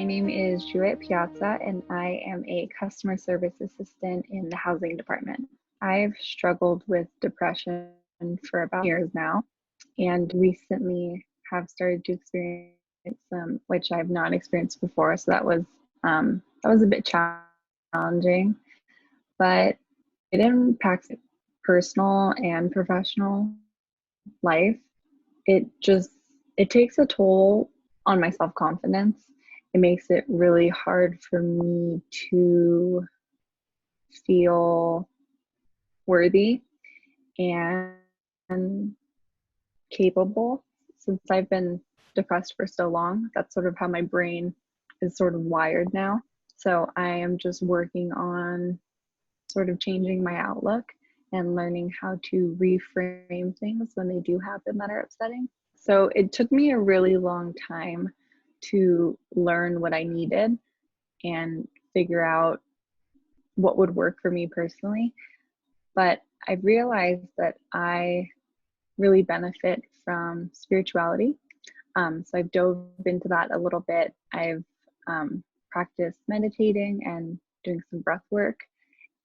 name is Juliette Piazza, and I am a customer service assistant in the housing department. I've struggled with depression for about years now, and recently have started to experience some, which I've not experienced before. So that was a bit challenging, but it impacts personal and professional life. It takes a toll on my self-confidence. It makes it really hard for me to feel worthy and capable. Since I've been depressed for so long, that's sort of how my brain is sort of wired now. So I am just working on sort of changing my outlook and learning how to reframe things when they do happen that are upsetting. So it took me a really long time to learn what I needed and figure out what would work for me personally. But I realized that I really benefit from spirituality. So I've dove into that a little bit. I've practiced meditating and doing some breath work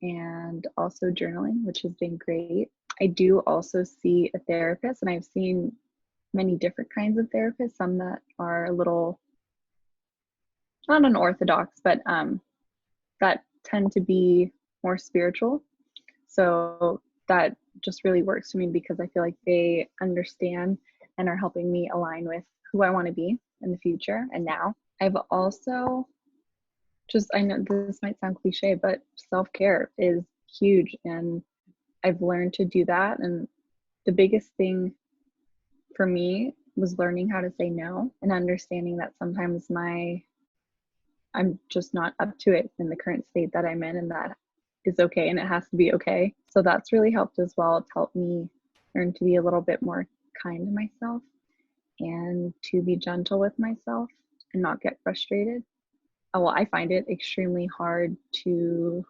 and also journaling, which has been great. I do also see a therapist, and I've seen many different kinds of therapists, some that are a little not unorthodox, but that tend to be more spiritual. So that just really works for me because I feel like they understand and are helping me align with who I want to be in the future and now. I've also I know this might sound cliche, but self-care is huge, and I've learned to do that. And the biggest thing for me was learning how to say no and understanding that sometimes I'm just not up to it in the current state that I'm in, and that is okay, and it has to be okay. So that's really helped as well. It's helped me learn to be a little bit more kind to myself and to be gentle with myself and not get frustrated. Well, I find it extremely hard to,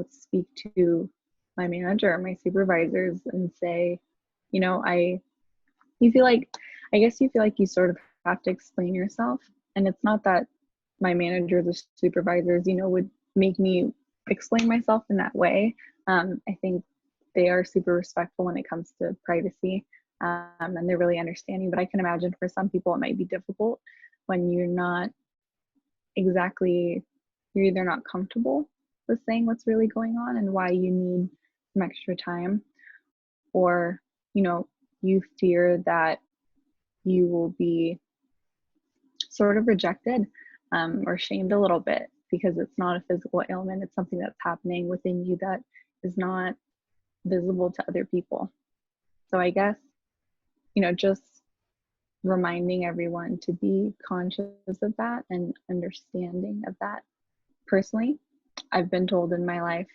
speak to my manager or my supervisors and say, you feel like, I guess you feel like you sort of have to explain yourself. And it's not that my managers or supervisors, would make me explain myself in that way. I think they are super respectful when it comes to privacy, and they're really understanding. But I can imagine for some people it might be difficult when you're either not comfortable with saying what's really going on and why you need some extra time, or you fear that you will be sort of rejected or shamed a little bit because it's not a physical ailment. It's something that's happening within you that is not visible to other people. So I guess, just reminding everyone to be conscious of that and understanding of that. Personally, I've been told in my life,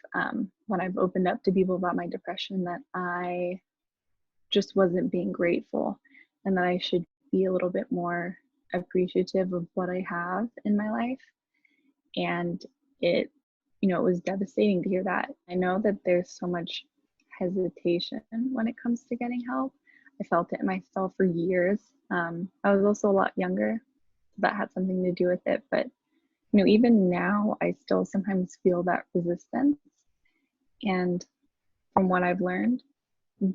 when I've opened up to people about my depression, that I just wasn't being grateful and that I should be a little bit more appreciative of what I have in my life. And it was devastating to hear that. I know that there's so much hesitation when it comes to getting help. I felt it myself for years. I was also a lot younger. That had something to do with it. But, even now, I still sometimes feel that resistance. And from what I've learned,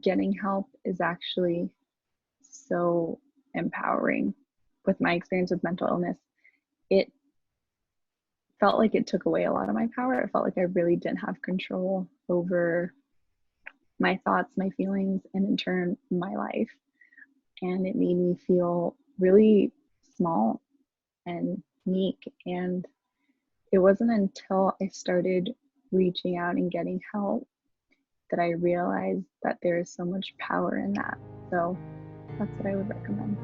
getting help is actually so empowering. With my experience with mental illness, it felt like it took away a lot of my power. It felt like I really didn't have control over my thoughts, my feelings, and in turn, my life. And it made me feel really small and meek. And it wasn't until I started reaching out and getting help that I realized that there is so much power in that. So that's what I would recommend.